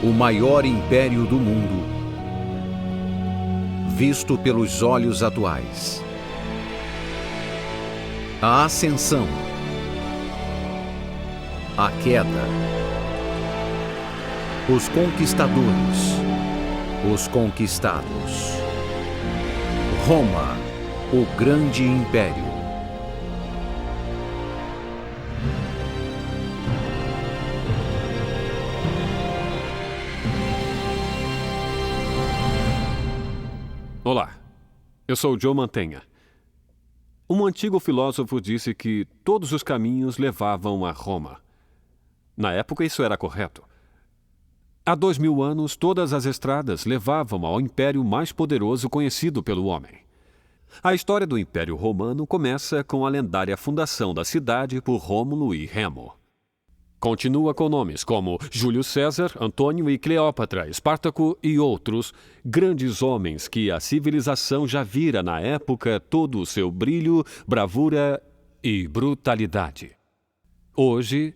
o maior império do mundo, visto pelos olhos atuais. A ascensão, a queda, os conquistadores, os conquistados. Roma, o grande império. Olá, eu sou Joe Mantegna. Um antigo filósofo disse que todos os caminhos levavam a Roma. Na época, isso era correto. Há 2000 anos, todas as estradas levavam ao império mais poderoso conhecido pelo homem. A história do Império Romano começa com a lendária fundação da cidade por Rômulo e Remo. Continua com nomes como Júlio César, Antônio e Cleópatra, Espartaco e outros, grandes homens que a civilização já vira na época todo o seu brilho, bravura e brutalidade. Hoje,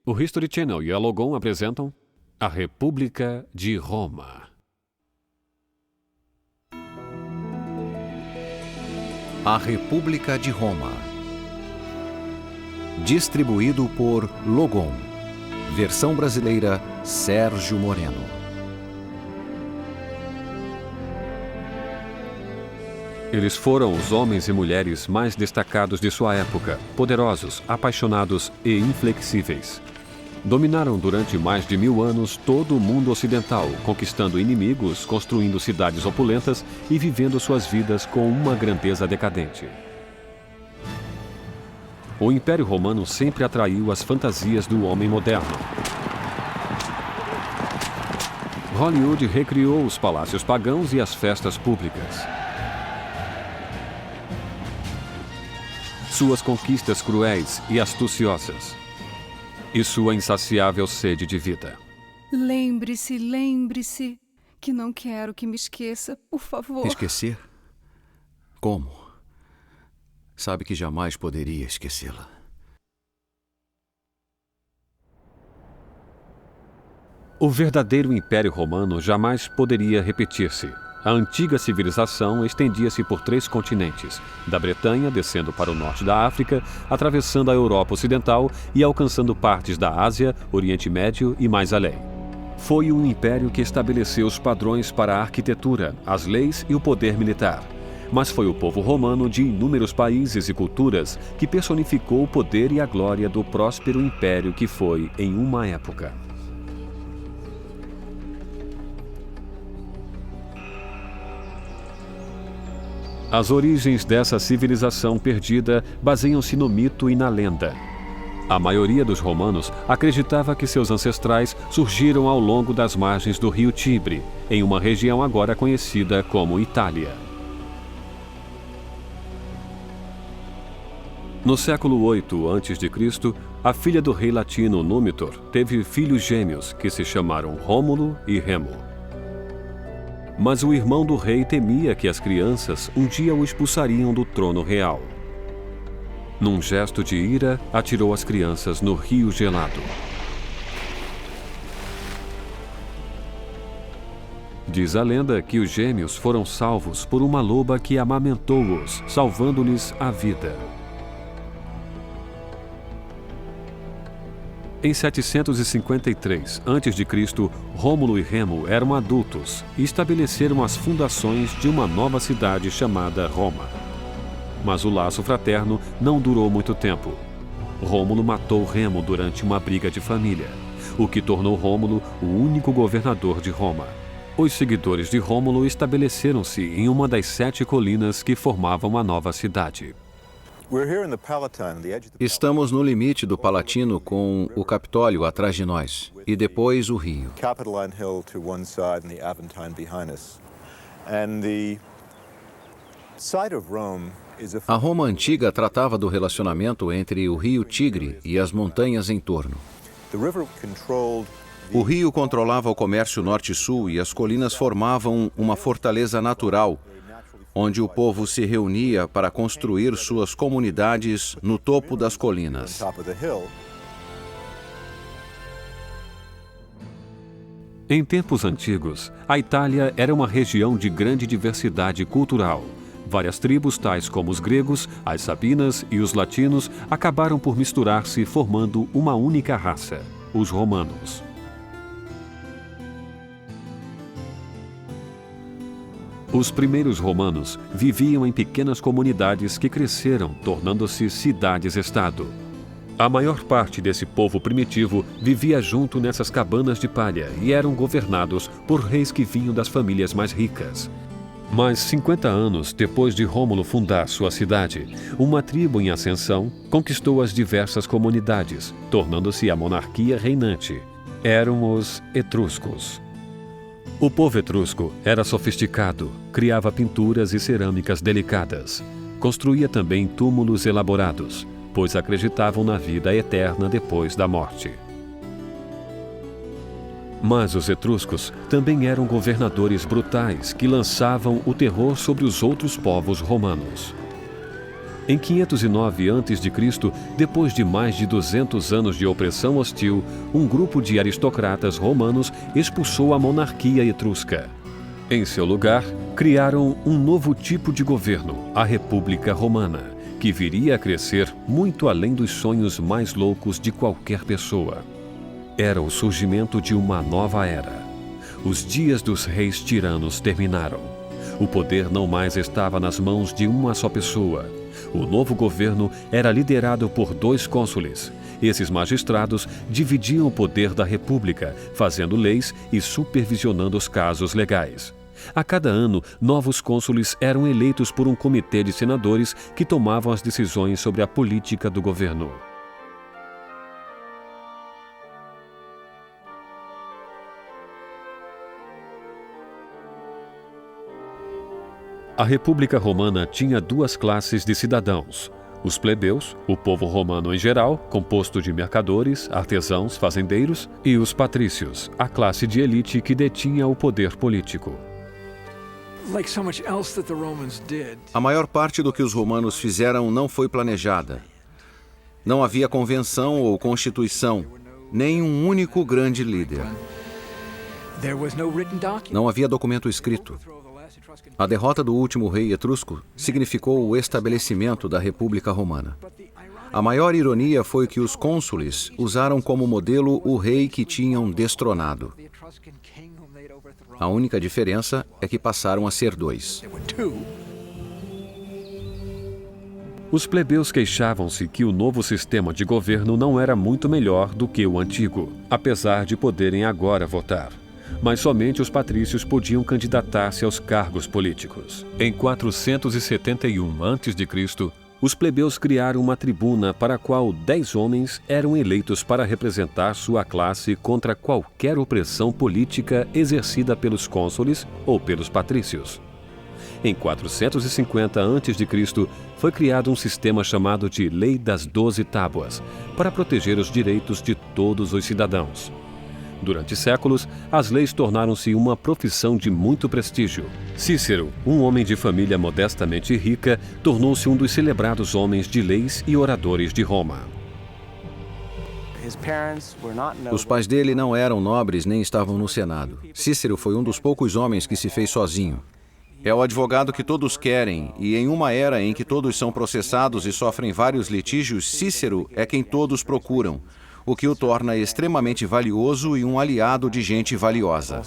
o History Channel e a Logon apresentam a República de Roma. A República de Roma. Distribuído por Logon. Versão brasileira, Sérgio Moreno. Eles foram os homens e mulheres mais destacados de sua época, poderosos, apaixonados e inflexíveis. Dominaram durante mais de 1000 anos todo o mundo ocidental, conquistando inimigos, construindo cidades opulentas e vivendo suas vidas com uma grandeza decadente. O Império Romano sempre atraiu as fantasias do homem moderno. Hollywood recriou os palácios pagãos e as festas públicas. Suas conquistas cruéis e astuciosas. E sua insaciável sede de vida. Lembre-se, que não quero que me esqueça, por favor. Esquecer? Como? Sabe que jamais poderia esquecê-la. O verdadeiro Império Romano jamais poderia repetir-se. A antiga civilização estendia-se por 3 continentes, da Bretanha descendo para o norte da África, atravessando a Europa Ocidental e alcançando partes da Ásia, Oriente Médio e mais além. Foi um império que estabeleceu os padrões para a arquitetura, as leis e o poder militar. Mas foi o povo romano de inúmeros países e culturas que personificou o poder e a glória do próspero império que foi em uma época. As origens dessa civilização perdida baseiam-se no mito e na lenda. A maioria dos romanos acreditava que seus ancestrais surgiram ao longo das margens do rio Tibre, em uma região agora conhecida como Itália. No século VIII a.C., a filha do rei latino Númitor teve filhos gêmeos que se chamaram Rômulo e Remo. Mas o irmão do rei temia que as crianças um dia o expulsariam do trono real. Num gesto de ira, atirou as crianças no rio gelado. Diz a lenda que os gêmeos foram salvos por uma loba que amamentou-os, salvando-lhes a vida. Em 753 a.C., Rômulo e Remo eram adultos e estabeleceram as fundações de uma nova cidade chamada Roma. Mas o laço fraterno não durou muito tempo. Rômulo matou Remo durante uma briga de família, o que tornou Rômulo o único governador de Roma. Os seguidores de Rômulo estabeleceram-se em uma das 7 colinas que formavam a nova cidade. Estamos no limite do Palatino com o Capitólio atrás de nós e depois o rio. A Roma antiga tratava do relacionamento entre o rio Tigre e as montanhas em torno. O rio controlava o comércio norte-sul e as colinas formavam uma fortaleza natural, onde o povo se reunia para construir suas comunidades no topo das colinas. Em tempos antigos, a Itália era uma região de grande diversidade cultural. Várias tribos, tais como os gregos, as sabinas e os latinos, acabaram por misturar-se, formando uma única raça, os romanos. Os primeiros romanos viviam em pequenas comunidades que cresceram, tornando-se cidades-estado. A maior parte desse povo primitivo vivia junto nessas cabanas de palha e eram governados por reis que vinham das famílias mais ricas. Mas 50 anos depois de Rômulo fundar sua cidade, uma tribo em ascensão conquistou as diversas comunidades, tornando-se a monarquia reinante. Eram os etruscos. O povo etrusco era sofisticado, criava pinturas e cerâmicas delicadas. Construía também túmulos elaborados, pois acreditavam na vida eterna depois da morte. Mas os etruscos também eram governadores brutais que lançavam o terror sobre os outros povos romanos. Em 509 a.C., depois de mais de 200 anos de opressão hostil, um grupo de aristocratas romanos expulsou a monarquia etrusca. Em seu lugar, criaram um novo tipo de governo, a República Romana, que viria a crescer muito além dos sonhos mais loucos de qualquer pessoa. Era o surgimento de uma nova era. Os dias dos reis tiranos terminaram. O poder não mais estava nas mãos de uma só pessoa. O novo governo era liderado por 2 cônsules. Esses magistrados dividiam o poder da República, fazendo leis e supervisionando os casos legais. A cada ano, novos cônsules eram eleitos por um comitê de senadores que tomavam as decisões sobre a política do governo. A República Romana tinha 2 classes de cidadãos: os plebeus, o povo romano em geral, composto de mercadores, artesãos, fazendeiros, e os patrícios, a classe de elite que detinha o poder político. A maior parte do que os romanos fizeram não foi planejada. Não havia convenção ou constituição, nem um único grande líder. Não havia documento escrito. A derrota do último rei etrusco significou o estabelecimento da República Romana. A maior ironia foi que os cônsules usaram como modelo o rei que tinham destronado. A única diferença é que passaram a ser 2. Os plebeus queixavam-se que o novo sistema de governo não era muito melhor do que o antigo, apesar de poderem agora votar. Mas somente os patrícios podiam candidatar-se aos cargos políticos. Em 471 a.C., os plebeus criaram uma tribuna para a qual 10 homens eram eleitos para representar sua classe contra qualquer opressão política exercida pelos cônsules ou pelos patrícios. Em 450 a.C., foi criado um sistema chamado de Lei das 12 Tábuas, para proteger os direitos de todos os cidadãos. Durante séculos, as leis tornaram-se uma profissão de muito prestígio. Cícero, um homem de família modestamente rica, tornou-se um dos celebrados homens de leis e oradores de Roma. Os pais dele não eram nobres nem estavam no Senado. Cícero foi um dos poucos homens que se fez sozinho. É o advogado que todos querem, e em uma era em que todos são processados e sofrem vários litígios, Cícero é quem todos procuram, o que o torna extremamente valioso e um aliado de gente valiosa.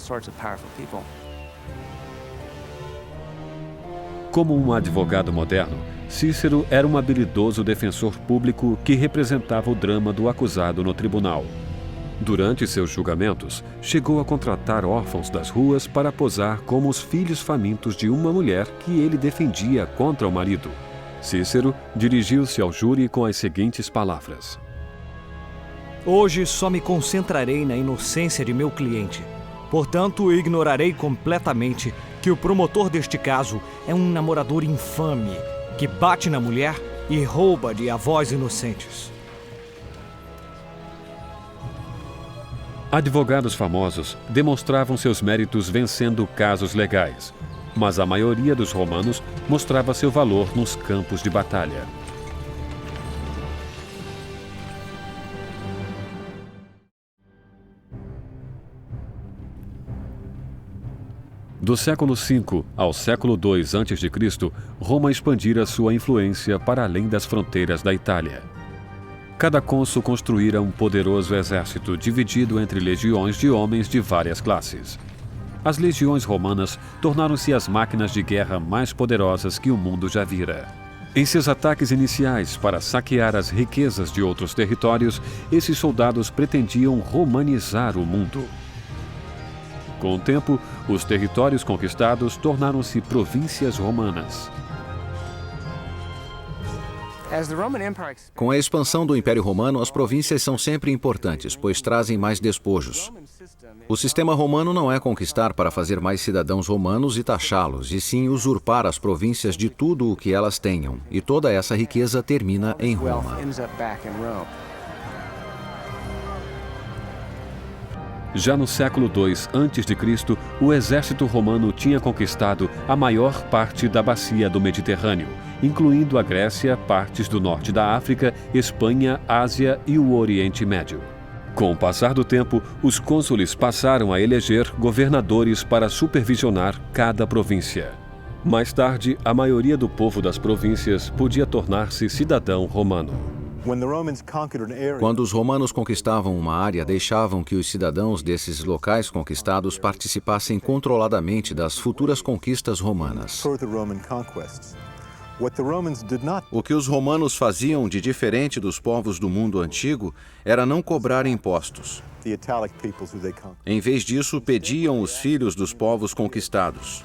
Como um advogado moderno, Cícero era um habilidoso defensor público que representava o drama do acusado no tribunal. Durante seus julgamentos, chegou a contratar órfãos das ruas para posar como os filhos famintos de uma mulher que ele defendia contra o marido. Cícero dirigiu-se ao júri com as seguintes palavras: Hoje só me concentrarei na inocência de meu cliente. Portanto, ignorarei completamente que o promotor deste caso é um namorador infame que bate na mulher e rouba de avós inocentes. Advogados famosos demonstravam seus méritos vencendo casos legais, mas a maioria dos romanos mostrava seu valor nos campos de batalha. Do século V ao século II a.C., Roma expandira sua influência para além das fronteiras da Itália. Cada cônsul construíra um poderoso exército dividido entre legiões de homens de várias classes. As legiões romanas tornaram-se as máquinas de guerra mais poderosas que o mundo já vira. Em seus ataques iniciais para saquear as riquezas de outros territórios, esses soldados pretendiam romanizar o mundo. Com o tempo, os territórios conquistados tornaram-se províncias romanas. Com a expansão do Império Romano, as províncias são sempre importantes, pois trazem mais despojos. O sistema romano não é conquistar para fazer mais cidadãos romanos e taxá-los, e sim usurpar as províncias de tudo o que elas tenham, e toda essa riqueza termina em Roma. Já no século II a.C., o exército romano tinha conquistado a maior parte da bacia do Mediterrâneo, incluindo a Grécia, partes do norte da África, Espanha, Ásia e o Oriente Médio. Com o passar do tempo, os cônsules passaram a eleger governadores para supervisionar cada província. Mais tarde, a maioria do povo das províncias podia tornar-se cidadão romano. Quando os romanos conquistavam uma área, deixavam que os cidadãos desses locais conquistados participassem controladamente das futuras conquistas romanas. O que os romanos faziam de diferente dos povos do mundo antigo era não cobrar impostos. Em vez disso, pediam os filhos dos povos conquistados.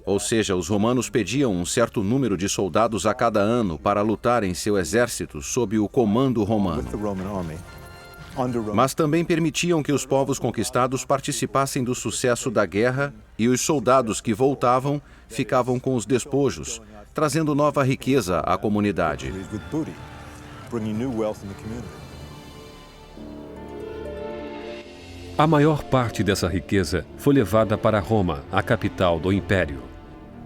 Ou seja, os romanos pediam um certo número de soldados a cada ano para lutar em seu exército sob o comando romano. Mas também permitiam que os povos conquistados participassem do sucesso da guerra e os soldados que voltavam ficavam com os despojos, trazendo nova riqueza à comunidade. A maior parte dessa riqueza foi levada para Roma, a capital do Império.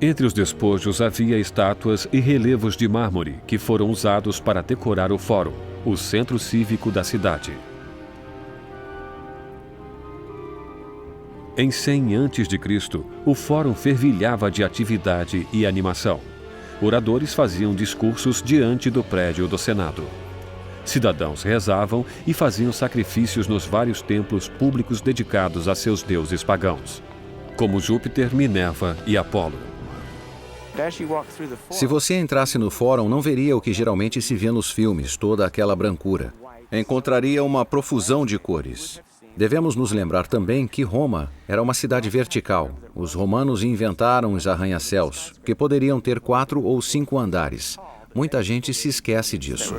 Entre os despojos havia estátuas e relevos de mármore que foram usados para decorar o Fórum, o centro cívico da cidade. Em 100 a.C., o Fórum fervilhava de atividade e animação. Oradores faziam discursos diante do prédio do Senado. Cidadãos rezavam e faziam sacrifícios nos vários templos públicos dedicados a seus deuses pagãos, como Júpiter, Minerva e Apolo. Se você entrasse no fórum, não veria o que geralmente se vê nos filmes, toda aquela brancura. Encontraria uma profusão de cores. Devemos nos lembrar também que Roma era uma cidade vertical. Os romanos inventaram os arranha-céus, que poderiam ter 4 ou 5 andares. Muita gente se esquece disso.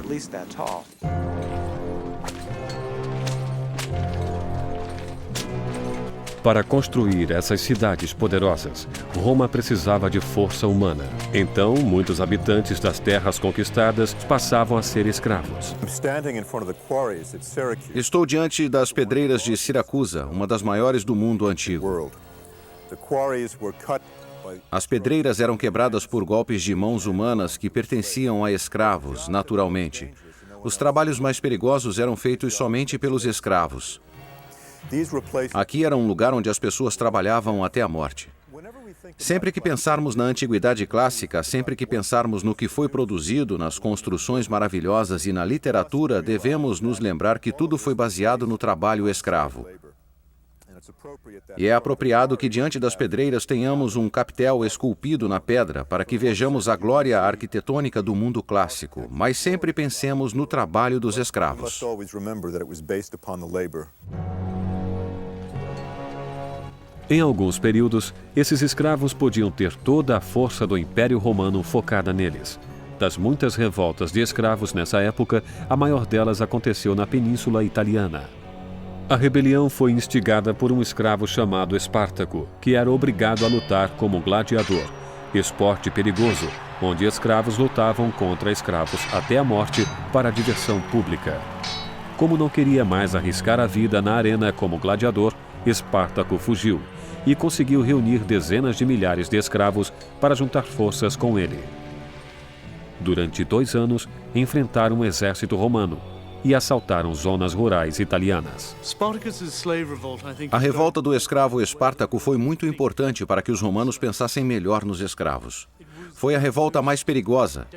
Para construir essas cidades poderosas, Roma precisava de força humana. Então, muitos habitantes das terras conquistadas passavam a ser escravos. Estou diante das pedreiras de Siracusa, uma das maiores do mundo antigo. As pedreiras eram quebradas por golpes de mãos humanas que pertenciam a escravos, naturalmente. Os trabalhos mais perigosos eram feitos somente pelos escravos. Aqui era um lugar onde as pessoas trabalhavam até a morte. Sempre que pensarmos na antiguidade clássica, sempre que pensarmos no que foi produzido, nas construções maravilhosas e na literatura, devemos nos lembrar que tudo foi baseado no trabalho escravo. E é apropriado que diante das pedreiras tenhamos um capitel esculpido na pedra para que vejamos a glória arquitetônica do mundo clássico, mas sempre pensemos no trabalho dos escravos. Em alguns períodos, esses escravos podiam ter toda a força do Império Romano focada neles. Das muitas revoltas de escravos nessa época, a maior delas aconteceu na Península Italiana. A rebelião foi instigada por um escravo chamado Espartaco, que era obrigado a lutar como gladiador, esporte perigoso, onde escravos lutavam contra escravos até a morte para a diversão pública. Como não queria mais arriscar a vida na arena como gladiador, Espartaco fugiu e conseguiu reunir dezenas de milhares de escravos para juntar forças com ele. Durante 2 anos, enfrentaram um exército romano. e assaltaram zonas rurais italianas. A revolta do escravo Espartaco foi muito importante para que os romanos pensassem melhor nos escravos. Foi a revolta mais perigosa,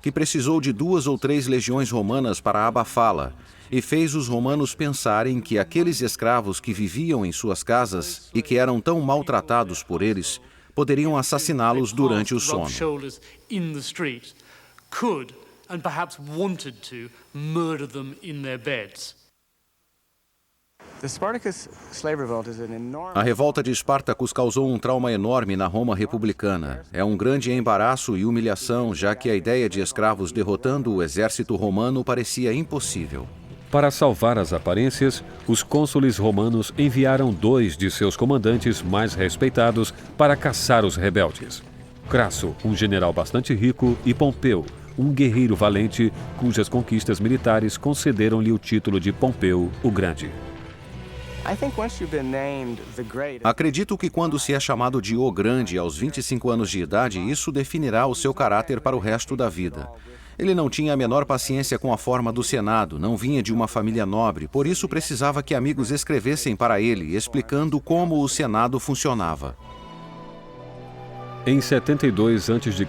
que precisou de 2 ou 3 legiões romanas para abafá-la, e fez os romanos pensarem que aqueles escravos que viviam em suas casas e que eram tão maltratados por eles, poderiam assassiná-los durante o sono. A revolta de Espartacus causou um trauma enorme na Roma republicana. É um grande embaraço e humilhação, já que a ideia de escravos derrotando o exército romano parecia impossível. Para salvar as aparências, os cônsules romanos enviaram 2 de seus comandantes mais respeitados para caçar os rebeldes. Crasso, um general bastante rico, e Pompeu, um guerreiro valente, cujas conquistas militares concederam-lhe o título de Pompeu o Grande. Acredito que quando se é chamado de O Grande aos 25 anos de idade, isso definirá o seu caráter para o resto da vida. Ele não tinha a menor paciência com a forma do Senado, não vinha de uma família nobre, por isso precisava que amigos escrevessem para ele, explicando como o Senado funcionava. Em 72 a.C.,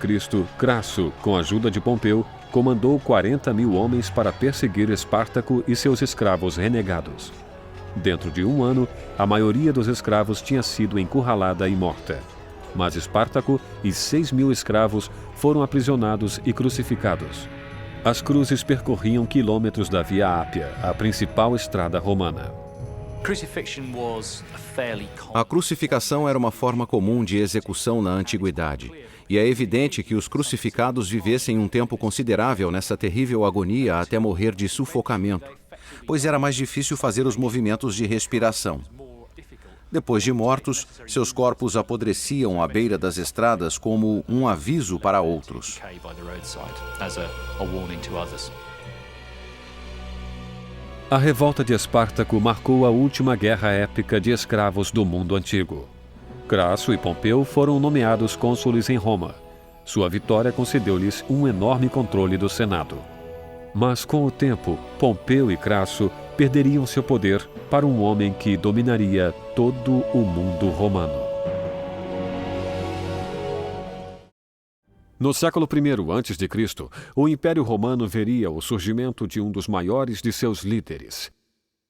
Crasso, com a ajuda de Pompeu, comandou 40.000 homens para perseguir Espartaco e seus escravos renegados. Dentro de 1 ano, a maioria dos escravos tinha sido encurralada e morta. Mas Espartaco e 6.000 escravos foram aprisionados e crucificados. As cruzes percorriam quilômetros da Via Ápia, a principal estrada romana. A crucificação era uma forma comum de execução na antiguidade. E é evidente que os crucificados vivessem um tempo considerável nessa terrível agonia até morrer de sufocamento, pois era mais difícil fazer os movimentos de respiração. Depois de mortos, seus corpos apodreciam à beira das estradas como um aviso para outros. A revolta de Espartaco marcou a última guerra épica de escravos do mundo antigo. Crasso e Pompeu foram nomeados cônsules em Roma. Sua vitória concedeu-lhes um enorme controle do Senado. Mas com o tempo, Pompeu e Crasso perderiam seu poder para um homem que dominaria todo o mundo romano. No século I a.C., o Império Romano veria o surgimento de um dos maiores de seus líderes.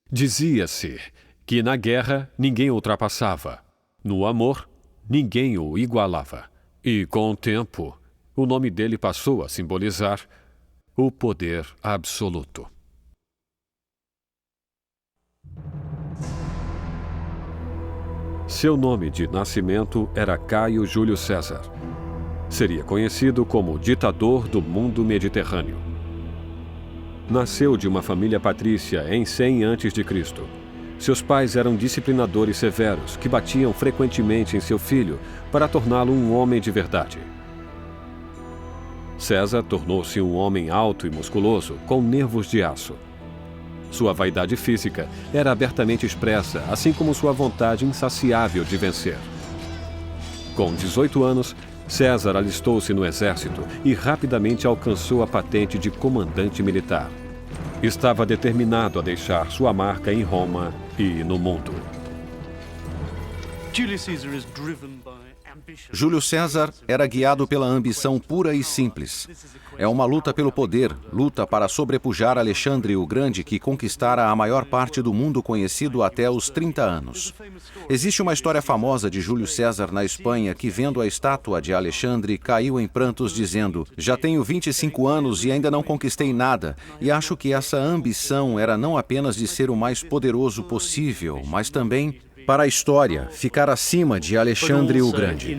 Dizia-se que na guerra ninguém o ultrapassava, no amor ninguém o igualava. E com o tempo, o nome dele passou a simbolizar o poder absoluto. Seu nome de nascimento era Caio Júlio César. Seria conhecido como ditador do mundo mediterrâneo. Nasceu de uma família patrícia em 100 a.C. Seus pais eram disciplinadores severos que batiam frequentemente em seu filho para torná-lo um homem de verdade. César tornou-se um homem alto e musculoso, com nervos de aço. Sua vaidade física era abertamente expressa, assim como sua vontade insaciável de vencer. Com 18 anos, César alistou-se no exército e rapidamente alcançou a patente de comandante militar. Estava determinado a deixar sua marca em Roma e no mundo. Júlio César era guiado pela ambição pura e simples. É uma luta pelo poder, luta para sobrepujar Alexandre o Grande, que conquistara a maior parte do mundo conhecido até os 30 anos. Existe uma história famosa de Júlio César na Espanha que, vendo a estátua de Alexandre, caiu em prantos dizendo: "Já tenho 25 anos e ainda não conquistei nada, e acho que essa ambição era não apenas de ser o mais poderoso possível, mas também para a história, ficar acima de Alexandre o Grande."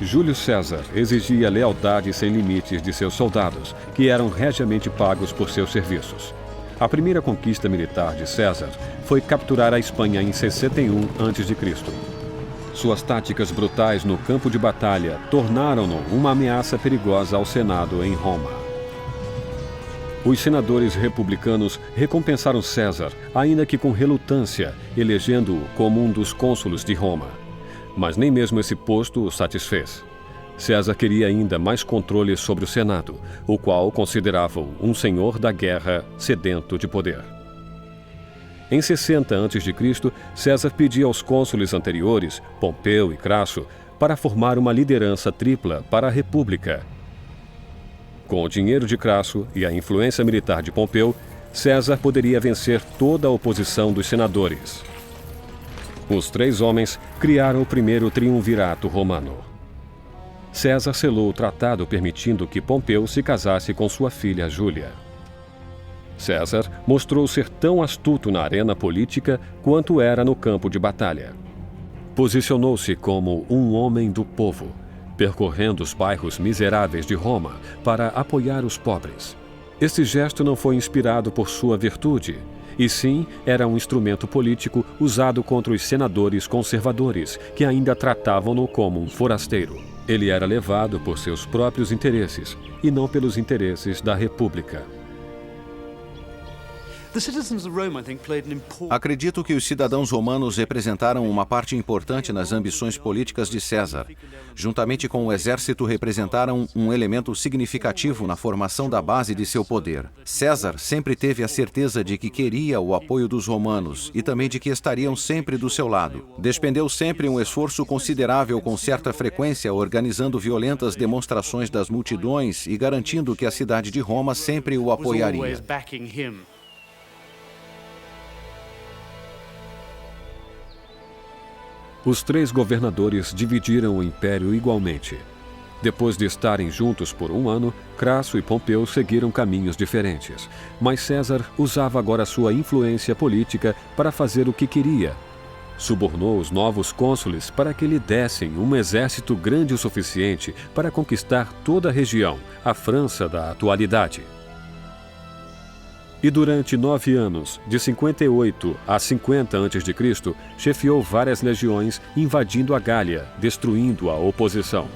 Júlio César exigia lealdade sem limites de seus soldados, que eram regiamente pagos por seus serviços. A primeira conquista militar de César foi capturar a Espanha em 61 a.C. Suas táticas brutais no campo de batalha tornaram-no uma ameaça perigosa ao Senado em Roma. Os senadores republicanos recompensaram César, ainda que com relutância, elegendo-o como um dos cônsulos de Roma. Mas nem mesmo esse posto o satisfez. César queria ainda mais controle sobre o Senado, o qual considerava-o um senhor da guerra sedento de poder. Em 60 a.C., César pedia aos cônsules anteriores, Pompeu e Crasso, para formar uma liderança tripla para a República. Com o dinheiro de Crasso e a influência militar de Pompeu, César poderia vencer toda a oposição dos senadores. Os 3 homens criaram o primeiro triunvirato romano. César selou o tratado permitindo que Pompeu se casasse com sua filha Júlia. César mostrou ser tão astuto na arena política quanto era no campo de batalha. Posicionou-se como um homem do povo, percorrendo os bairros miseráveis de Roma para apoiar os pobres. Este gesto não foi inspirado por sua virtude, e sim era um instrumento político usado contra os senadores conservadores, que ainda tratavam-no como um forasteiro. Ele era levado por seus próprios interesses, e não pelos interesses da República. Acredito que os cidadãos romanos representaram uma parte importante nas ambições políticas de César. Juntamente com o exército, representaram um elemento significativo na formação da base de seu poder. César sempre teve a certeza de que queria o apoio dos romanos e também de que estariam sempre do seu lado. Despendeu sempre um esforço considerável com certa frequência, organizando violentas demonstrações das multidões e garantindo que a cidade de Roma sempre o apoiaria. Os 3 governadores dividiram o império igualmente. Depois de estarem juntos por 1 ano, Crasso e Pompeu seguiram caminhos diferentes. Mas César usava agora sua influência política para fazer o que queria. Subornou os novos cônsules para que lhe dessem um exército grande o suficiente para conquistar toda a região, a França da atualidade. E durante 9 anos, de 58 a 50 a.C., chefiou várias legiões, invadindo a Gália, destruindo a oposição.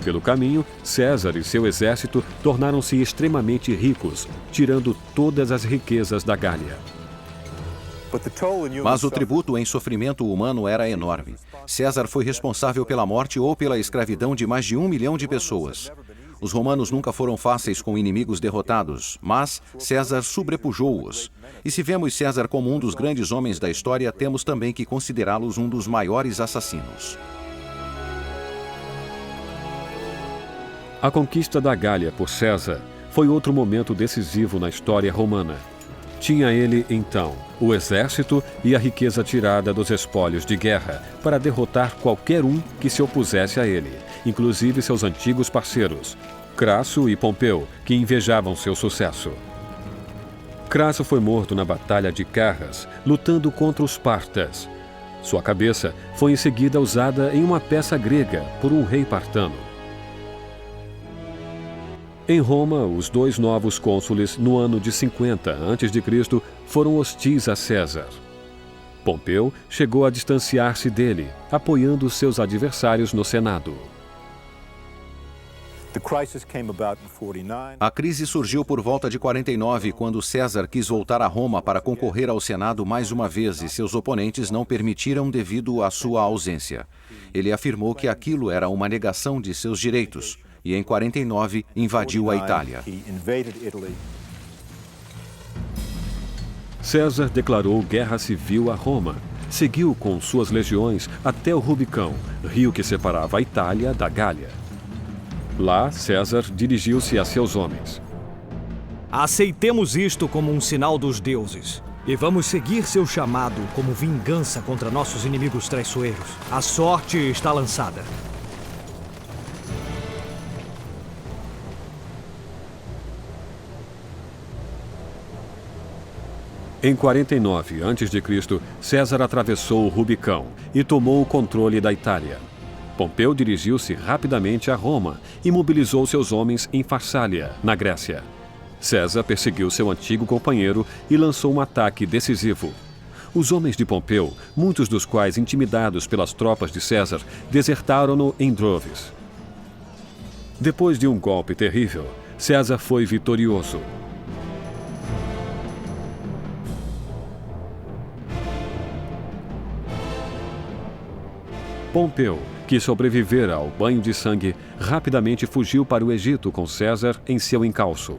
Pelo caminho, César e seu exército tornaram-se extremamente ricos, tirando todas as riquezas da Gália. Mas o tributo em sofrimento humano era enorme. César foi responsável pela morte ou pela escravidão de mais de 1 milhão de pessoas. Os romanos nunca foram fáceis com inimigos derrotados, mas César sobrepujou-os. E se vemos César como um dos grandes homens da história, temos também que considerá-los um dos maiores assassinos. A conquista da Gália por César foi outro momento decisivo na história romana. Tinha ele, então, o exército e a riqueza tirada dos espólios de guerra para derrotar qualquer um que se opusesse a ele, inclusive seus antigos parceiros, Crasso e Pompeu, que invejavam seu sucesso. Crasso foi morto na Batalha de Carras, lutando contra os partas. Sua cabeça foi em seguida usada em uma peça grega por um rei partano. Em Roma, os 2 novos cônsules, no ano de 50 a.C., foram hostis a César. Pompeu chegou a distanciar-se dele, apoiando seus adversários no Senado. A crise surgiu por volta de 49, quando César quis voltar a Roma para concorrer ao Senado mais uma vez e seus oponentes não permitiram devido à sua ausência. Ele afirmou que aquilo era uma negação de seus direitos e, em 49, invadiu a Itália. César declarou guerra civil a Roma. Seguiu com suas legiões até o Rubicão, rio que separava a Itália da Gália. Lá, César dirigiu-se a seus homens. Aceitemos isto como um sinal dos deuses. E vamos seguir seu chamado como vingança contra nossos inimigos traiçoeiros. A sorte está lançada. Em 49 a.C., César atravessou o Rubicão e tomou o controle da Itália. Pompeu dirigiu-se rapidamente a Roma e mobilizou seus homens em Farsália, na Grécia. César perseguiu seu antigo companheiro e lançou um ataque decisivo. Os homens de Pompeu, muitos dos quais intimidados pelas tropas de César, desertaram-no em droves. Depois de um golpe terrível, César foi vitorioso. Pompeu, que sobrevivera ao banho de sangue, rapidamente fugiu para o Egito com César em seu encalço.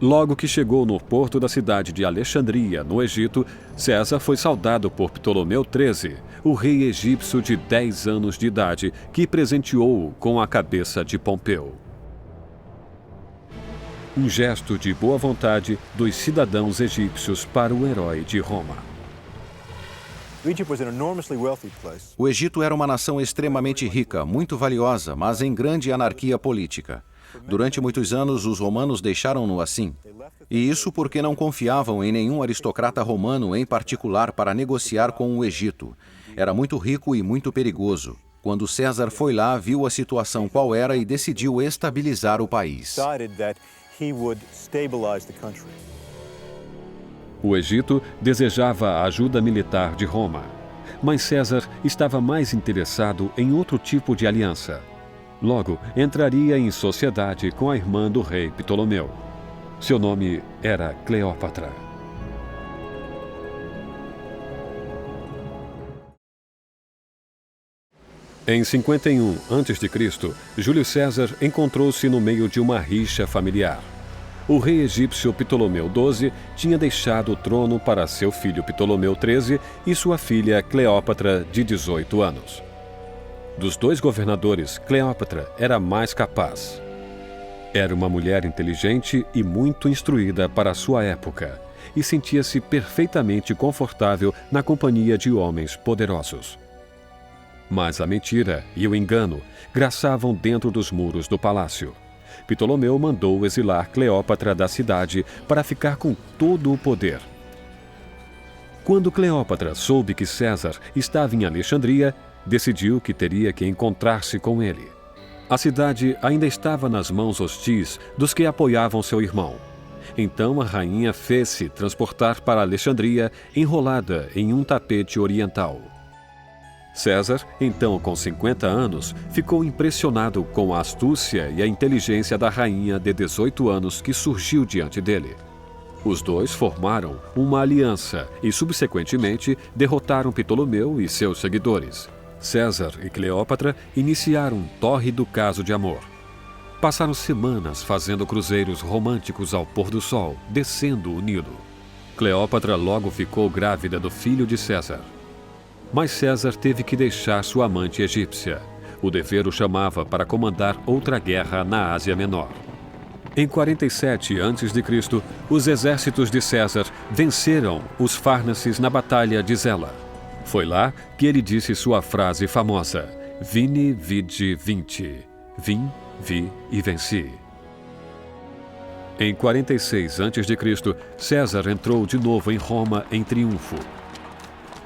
Logo que chegou no porto da cidade de Alexandria, no Egito, César foi saudado por Ptolomeu XIII, o rei egípcio de 10 anos de idade, que presenteou-o com a cabeça de Pompeu. Um gesto de boa vontade dos cidadãos egípcios para o herói de Roma. O Egito era uma nação extremamente rica, muito valiosa, mas em grande anarquia política. Durante muitos anos, os romanos deixaram-no assim. E isso porque não confiavam em nenhum aristocrata romano em particular para negociar com o Egito. Era muito rico e muito perigoso. Quando César foi lá, viu a situação qual era e decidiu estabilizar o país. O Egito desejava a ajuda militar de Roma, mas César estava mais interessado em outro tipo de aliança. Logo, entraria em sociedade com a irmã do rei Ptolomeu. Seu nome era Cleópatra. Em 51 a.C., Júlio César encontrou-se no meio de uma rixa familiar. O rei egípcio Ptolomeu XII tinha deixado o trono para seu filho Ptolomeu XIII e sua filha Cleópatra, de 18 anos. Dos dois governadores, Cleópatra era mais capaz. Era uma mulher inteligente e muito instruída para sua época, e sentia-se perfeitamente confortável na companhia de homens poderosos. Mas a mentira e o engano graçavam dentro dos muros do palácio. Ptolomeu mandou exilar Cleópatra da cidade para ficar com todo o poder. Quando Cleópatra soube que César estava em Alexandria, decidiu que teria que encontrar-se com ele. A cidade ainda estava nas mãos hostis dos que apoiavam seu irmão. Então a rainha fez-se transportar para Alexandria, enrolada em um tapete oriental. César, então com 50 anos, ficou impressionado com a astúcia e a inteligência da rainha de 18 anos que surgiu diante dele. Os dois formaram uma aliança e, subsequentemente, derrotaram Ptolomeu e seus seguidores. César e Cleópatra iniciaram um tórrido caso de amor. Passaram semanas fazendo cruzeiros românticos ao pôr do sol, descendo o Nilo. Cleópatra logo ficou grávida do filho de César. Mas César teve que deixar sua amante egípcia. O dever o chamava para comandar outra guerra na Ásia Menor. Em 47 a.C., os exércitos de César venceram os Fárnaces na Batalha de Zela. Foi lá que ele disse sua frase famosa: Vini, vidi, vinci. Vim, vi e venci. Em 46 a.C., César entrou de novo em Roma em triunfo.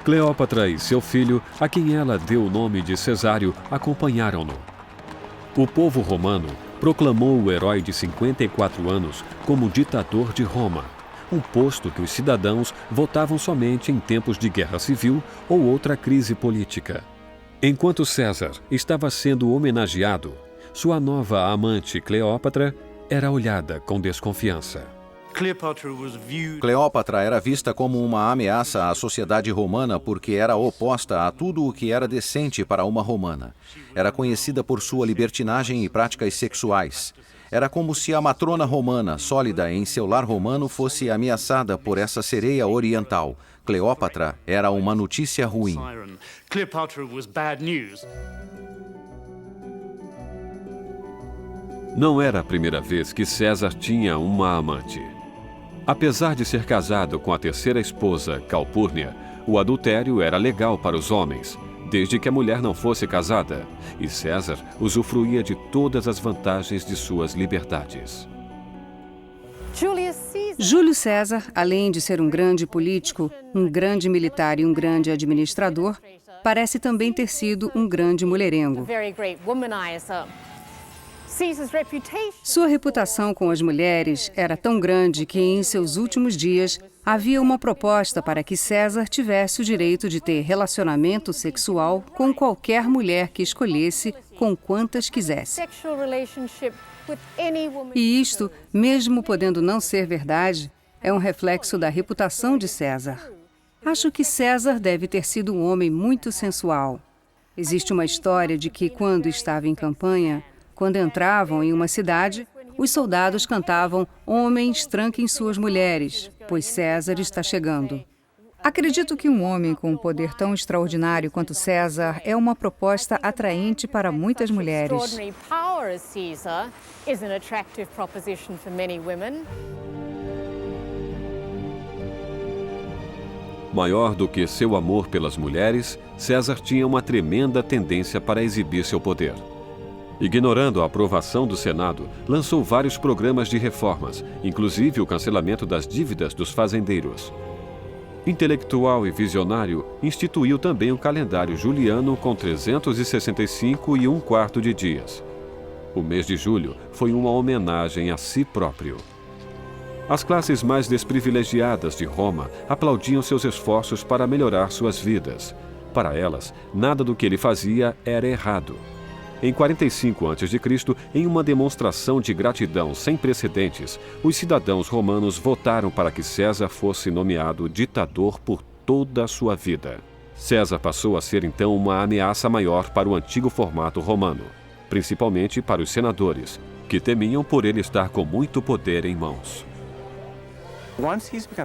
Cleópatra e seu filho, a quem ela deu o nome de Cesário, acompanharam-no. O povo romano proclamou o herói de 54 anos como ditador de Roma, um posto que os cidadãos votavam somente em tempos de guerra civil ou outra crise política. Enquanto César estava sendo homenageado, sua nova amante Cleópatra era olhada com desconfiança. Cleópatra era vista como uma ameaça à sociedade romana porque era oposta a tudo o que era decente para uma romana. Era conhecida por sua libertinagem e práticas sexuais. Era como se a matrona romana, sólida em seu lar romano, fosse ameaçada por essa sereia oriental. Cleópatra era uma notícia ruim. Não era a primeira vez que César tinha uma amante. Apesar de ser casado com a terceira esposa, Calpurnia, o adultério era legal para os homens, desde que a mulher não fosse casada, e César usufruía de todas as vantagens de suas liberdades. Júlio César, além de ser um grande político, um grande militar e um grande administrador, parece também ter sido um grande mulherengo. Sua reputação com as mulheres era tão grande que, em seus últimos dias, havia uma proposta para que César tivesse o direito de ter relacionamento sexual com qualquer mulher que escolhesse, com quantas quisesse. E isto, mesmo podendo não ser verdade, é um reflexo da reputação de César. Acho que César deve ter sido um homem muito sensual. Existe uma história de que, quando estava em campanha, quando entravam em uma cidade, os soldados cantavam: "Homens, tranquem suas mulheres, pois César está chegando." Acredito que um homem com um poder tão extraordinário quanto César é uma proposta atraente para muitas mulheres. Maior do que seu amor pelas mulheres, César tinha uma tremenda tendência para exibir seu poder. Ignorando a aprovação do Senado, lançou vários programas de reformas, inclusive o cancelamento das dívidas dos fazendeiros. Intelectual e visionário, instituiu também o calendário juliano com 365 e um quarto de dias. O mês de julho foi uma homenagem a si próprio. As classes mais desprivilegiadas de Roma aplaudiam seus esforços para melhorar suas vidas. Para elas, nada do que ele fazia era errado. Em 45 a.C., em uma demonstração de gratidão sem precedentes, os cidadãos romanos votaram para que César fosse nomeado ditador por toda a sua vida. César passou a ser então uma ameaça maior para o antigo formato romano, principalmente para os senadores, que temiam por ele estar com muito poder em mãos.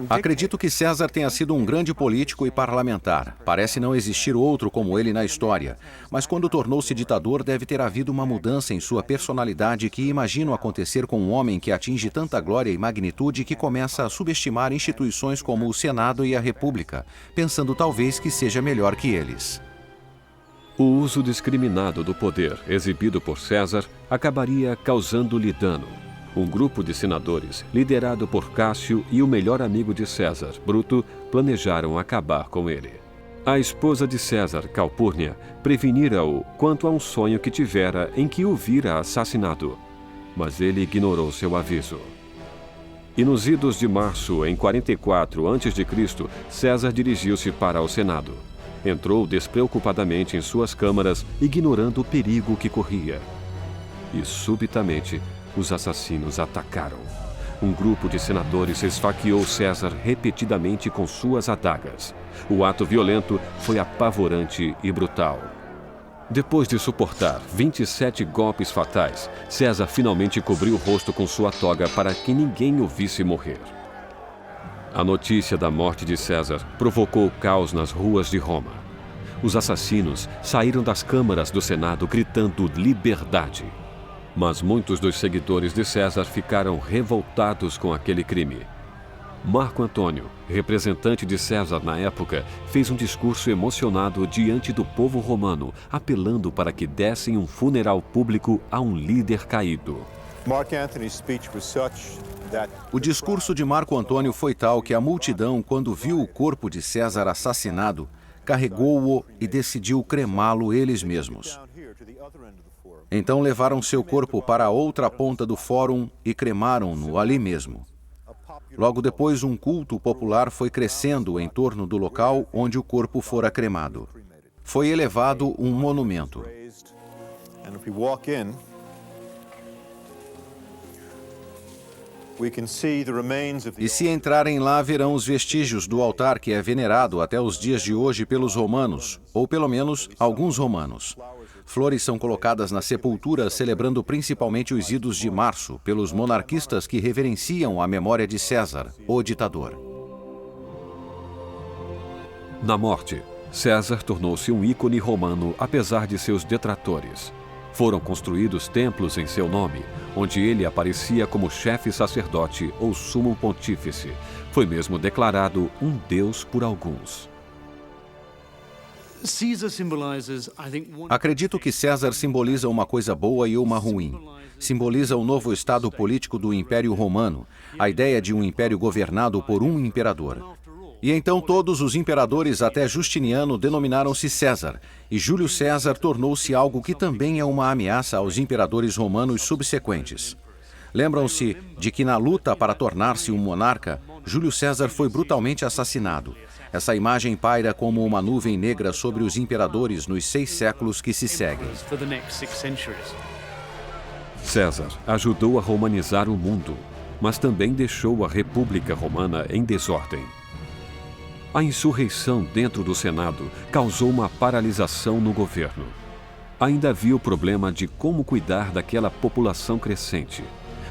Acredito que César tenha sido um grande político e parlamentar. Parece não existir outro como ele na história. Mas quando tornou-se ditador, deve ter havido uma mudança em sua personalidade que imagino acontecer com um homem que atinge tanta glória e magnitude que começa a subestimar instituições como o Senado e a República, pensando talvez que seja melhor que eles. O uso discriminado do poder exibido por César acabaria causando-lhe dano. Um grupo de senadores, liderado por Cássio e o melhor amigo de César, Bruto, planejaram acabar com ele. A esposa de César, Calpurnia, prevenira-o quanto a um sonho que tivera em que o vira assassinado, mas ele ignorou seu aviso. E nos idos de março, em 44 a.C., César dirigiu-se para o Senado. Entrou despreocupadamente em suas câmaras, ignorando o perigo que corria. E, subitamente, os assassinos atacaram. Um grupo de senadores esfaqueou César repetidamente com suas adagas. O ato violento foi apavorante e brutal. Depois de suportar 27 golpes fatais, César finalmente cobriu o rosto com sua toga para que ninguém o visse morrer. A notícia da morte de César provocou caos nas ruas de Roma. Os assassinos saíram das câmaras do Senado gritando liberdade. Mas muitos dos seguidores de César ficaram revoltados com aquele crime. Marco Antônio, representante de César na época, fez um discurso emocionado diante do povo romano, apelando para que dessem um funeral público a um líder caído. O discurso de Marco Antônio foi tal que a multidão, quando viu o corpo de César assassinado, carregou-o e decidiu cremá-lo eles mesmos. Então levaram seu corpo para a outra ponta do fórum e cremaram-no ali mesmo. Logo depois, um culto popular foi crescendo em torno do local onde o corpo fora cremado. Foi elevado um monumento. E se entrarem lá, verão os vestígios do altar que é venerado até os dias de hoje pelos romanos, ou pelo menos alguns romanos. Flores são colocadas na sepultura, celebrando principalmente os idos de março, pelos monarquistas que reverenciam a memória de César, o ditador. Na morte, César tornou-se um ícone romano, apesar de seus detratores. Foram construídos templos em seu nome, onde ele aparecia como chefe sacerdote ou sumo pontífice. Foi mesmo declarado um deus por alguns. Acredito que César simboliza uma coisa boa e uma ruim. Simboliza o novo estado político do Império Romano, a ideia de um império governado por um imperador. E então todos os imperadores até Justiniano denominaram-se César, e Júlio César tornou-se algo que também é uma ameaça aos imperadores romanos subsequentes. Lembram-se de que na luta para tornar-se um monarca, Júlio César foi brutalmente assassinado. Essa imagem paira como uma nuvem negra sobre os imperadores nos 6 séculos que se seguem. César ajudou a romanizar o mundo, mas também deixou a República Romana em desordem. A insurreição dentro do Senado causou uma paralisação no governo. Ainda havia o problema de como cuidar daquela população crescente.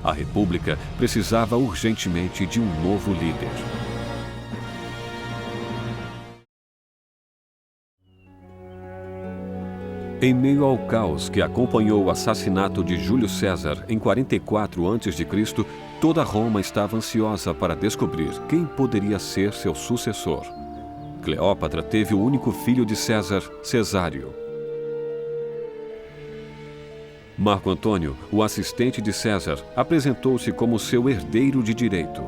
A República precisava urgentemente de um novo líder. Em meio ao caos que acompanhou o assassinato de Júlio César em 44 a.C., toda Roma estava ansiosa para descobrir quem poderia ser seu sucessor. Cleópatra teve o único filho de César, Cesário. Marco Antônio, o assistente de César, apresentou-se como seu herdeiro de direito.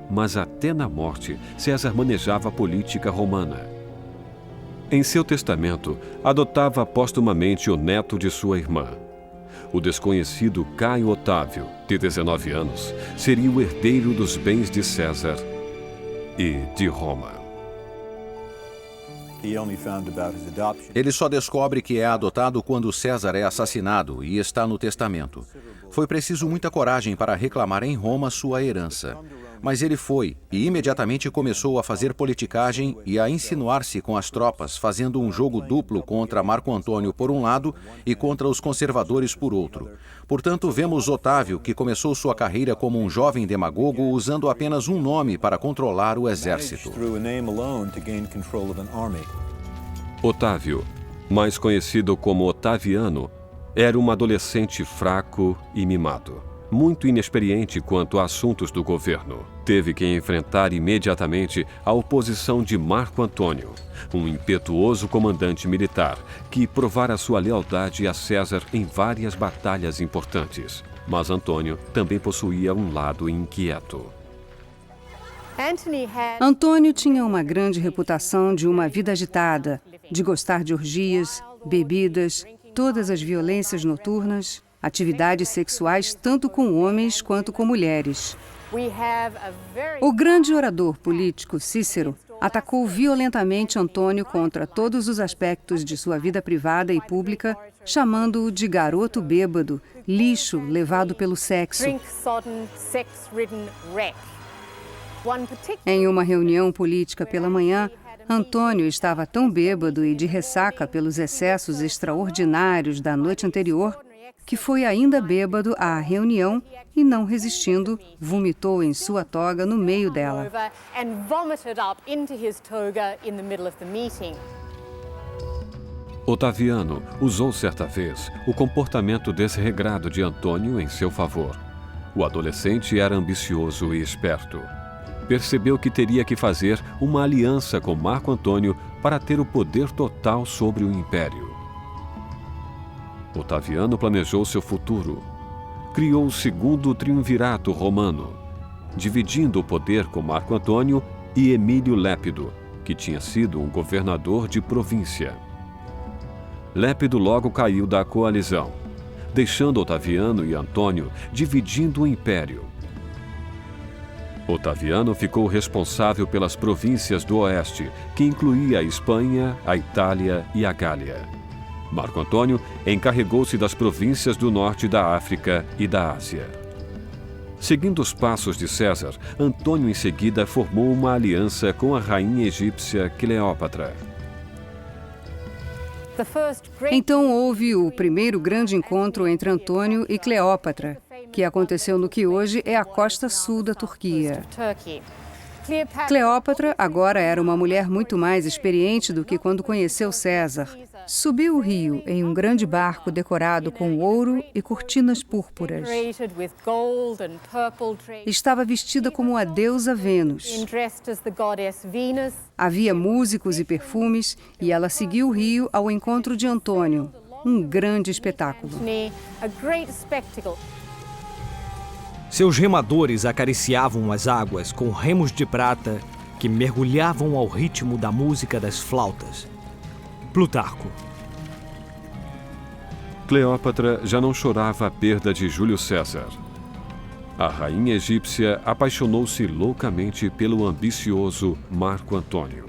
Mas até na morte, César manejava a política romana. Em seu testamento, adotava póstumamente o neto de sua irmã. O desconhecido Caio Otávio, de 19 anos, seria o herdeiro dos bens de César e de Roma. Ele só descobre que é adotado quando César é assassinado e está no testamento. Foi preciso muita coragem para reclamar em Roma sua herança. Mas ele foi e imediatamente começou a fazer politicagem e a insinuar-se com as tropas, fazendo um jogo duplo contra Marco Antônio por um lado e contra os conservadores por outro. Portanto, vemos Otávio, que começou sua carreira como um jovem demagogo, usando apenas um nome para controlar o exército. Otávio, mais conhecido como Otaviano, era um adolescente fraco e mimado. Muito inexperiente quanto a assuntos do governo. Teve que enfrentar imediatamente a oposição de Marco Antônio, um impetuoso comandante militar que provara sua lealdade a César em várias batalhas importantes. Mas Antônio também possuía um lado inquieto. Antônio tinha uma grande reputação de uma vida agitada, de gostar de orgias, bebidas, todas as violências noturnas, atividades sexuais tanto com homens quanto com mulheres. O grande orador político Cícero atacou violentamente Antônio contra todos os aspectos de sua vida privada e pública, chamando-o de garoto bêbado, lixo levado pelo sexo. Em uma reunião política pela manhã, Antônio estava tão bêbado e de ressaca pelos excessos extraordinários da noite anterior que foi ainda bêbado à reunião e, não resistindo, vomitou em sua toga no meio dela. Otaviano usou certa vez o comportamento desregrado de Antônio em seu favor. O adolescente era ambicioso e esperto. Percebeu que teria que fazer uma aliança com Marco Antônio para ter o poder total sobre o império. Otaviano planejou seu futuro. Criou o segundo triunvirato romano, dividindo o poder com Marco Antônio e Emílio Lépido, que tinha sido um governador de província. Lépido logo caiu da coalizão, deixando Otaviano e Antônio dividindo o império. Otaviano ficou responsável pelas províncias do oeste, que incluía a Espanha, a Itália e a Gália. Marco Antônio encarregou-se das províncias do norte da África e da Ásia. Seguindo os passos de César, Antônio em seguida formou uma aliança com a rainha egípcia Cleópatra. Então houve o primeiro grande encontro entre Antônio e Cleópatra, que aconteceu no que hoje é a costa sul da Turquia. Cleópatra agora era uma mulher muito mais experiente do que quando conheceu César. Subiu o rio em um grande barco decorado com ouro e cortinas púrpuras. Estava vestida como a deusa Vênus. Havia músicos e perfumes e ela seguiu o rio ao encontro de Antônio. Um grande espetáculo. Seus remadores acariciavam as águas com remos de prata que mergulhavam ao ritmo da música das flautas. Plutarco. Cleópatra já não chorava a perda de Júlio César. A rainha egípcia apaixonou-se loucamente pelo ambicioso Marco Antônio.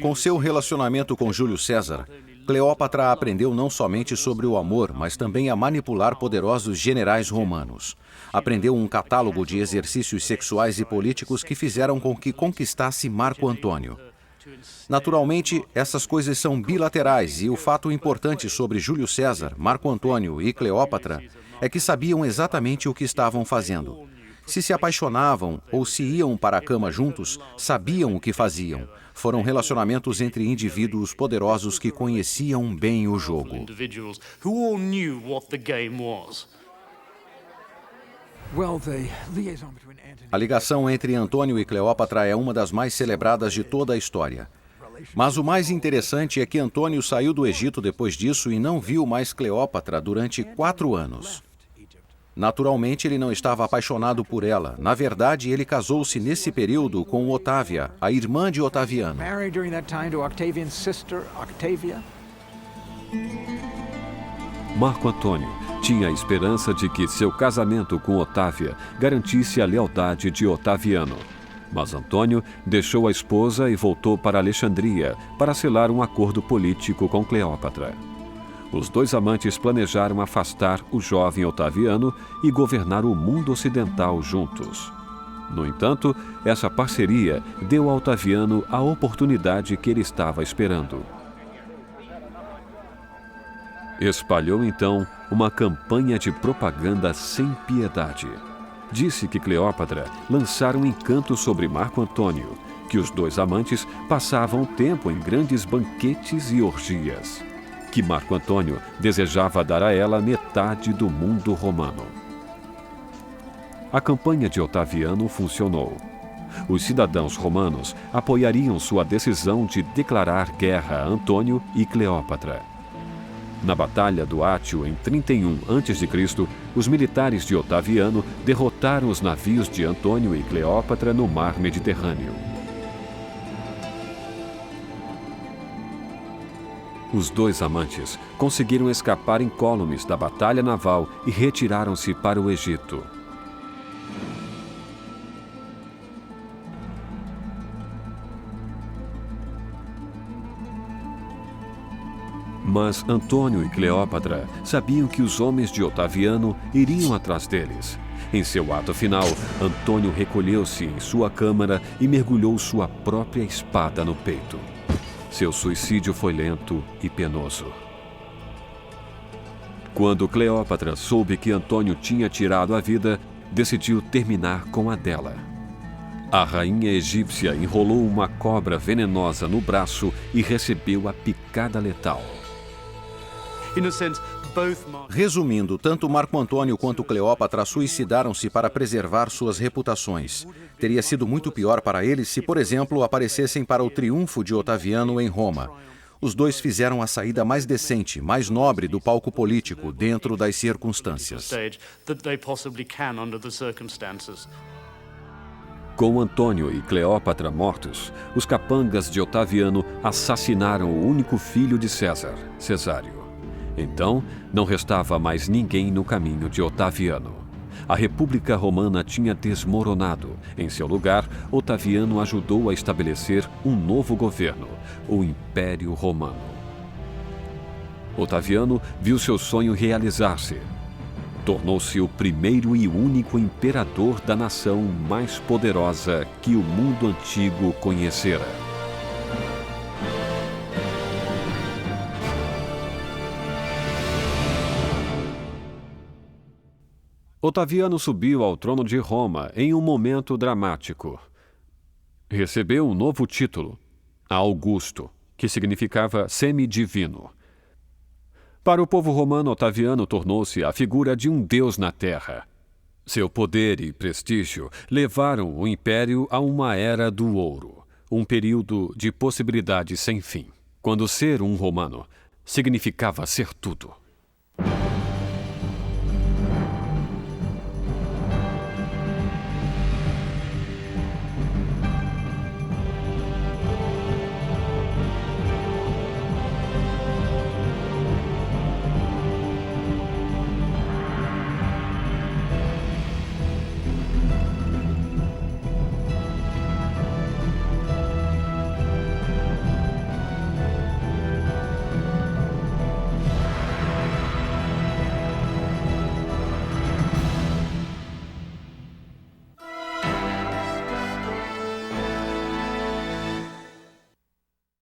Com seu relacionamento com Júlio César, Cleópatra aprendeu não somente sobre o amor, mas também a manipular poderosos generais romanos. Aprendeu um catálogo de exercícios sexuais e políticos que fizeram com que conquistasse Marco Antônio. Naturalmente, essas coisas são bilaterais e o fato importante sobre Júlio César, Marco Antônio e Cleópatra é que sabiam exatamente o que estavam fazendo. Se apaixonavam ou se iam para a cama juntos, sabiam o que faziam. Foram relacionamentos entre indivíduos poderosos que conheciam bem o jogo. A ligação entre Antônio e Cleópatra é uma das mais celebradas de toda a história. Mas o mais interessante é que Antônio saiu do Egito depois disso e não viu mais Cleópatra durante 4 anos. Naturalmente, ele não estava apaixonado por ela. Na verdade, ele casou-se nesse período com Otávia, a irmã de Otaviano. Marco Antônio tinha a esperança de que seu casamento com Otávia garantisse a lealdade de Otaviano. Mas Antônio deixou a esposa e voltou para Alexandria para selar um acordo político com Cleópatra. Os 2 amantes planejaram afastar o jovem Otaviano e governar o mundo ocidental juntos. No entanto, essa parceria deu a Otaviano a oportunidade que ele estava esperando. Espalhou então uma campanha de propaganda sem piedade. Disse que Cleópatra lançara um encanto sobre Marco Antônio, que os 2 amantes passavam tempo em grandes banquetes e orgias, que Marco Antônio desejava dar a ela metade do mundo romano. A campanha de Otaviano funcionou. Os cidadãos romanos apoiariam sua decisão de declarar guerra a Antônio e Cleópatra. Na Batalha do Átio, em 31 a.C., os militares de Otaviano derrotaram os navios de Antônio e Cleópatra no mar Mediterrâneo. Os 2 amantes conseguiram escapar incólumes da batalha naval e retiraram-se para o Egito. Mas Antônio e Cleópatra sabiam que os homens de Otaviano iriam atrás deles. Em seu ato final, Antônio recolheu-se em sua câmara e mergulhou sua própria espada no peito. Seu suicídio foi lento e penoso. Quando Cleópatra soube que Antônio tinha tirado a vida, decidiu terminar com a dela. A rainha egípcia enrolou uma cobra venenosa no braço e recebeu a picada letal. Resumindo, tanto Marco Antônio quanto Cleópatra suicidaram-se para preservar suas reputações. Teria sido muito pior para eles se, por exemplo, aparecessem para o triunfo de Otaviano em Roma. Os 2 fizeram a saída mais decente, mais nobre do palco político, dentro das circunstâncias. Com Antônio e Cleópatra mortos, os capangas de Otaviano assassinaram o único filho de César, Cesário. Então, não restava mais ninguém no caminho de Otaviano. A República Romana tinha desmoronado. Em seu lugar, Otaviano ajudou a estabelecer um novo governo, o Império Romano. Otaviano viu seu sonho realizar-se. Tornou-se o primeiro e único imperador da nação mais poderosa que o mundo antigo conhecera. Otaviano subiu ao trono de Roma em um momento dramático. Recebeu um novo título, Augusto, que significava semidivino. Para o povo romano, Otaviano tornou-se a figura de um deus na terra. Seu poder e prestígio levaram o império a uma era do ouro, um período de possibilidades sem fim, quando ser um romano significava ser tudo.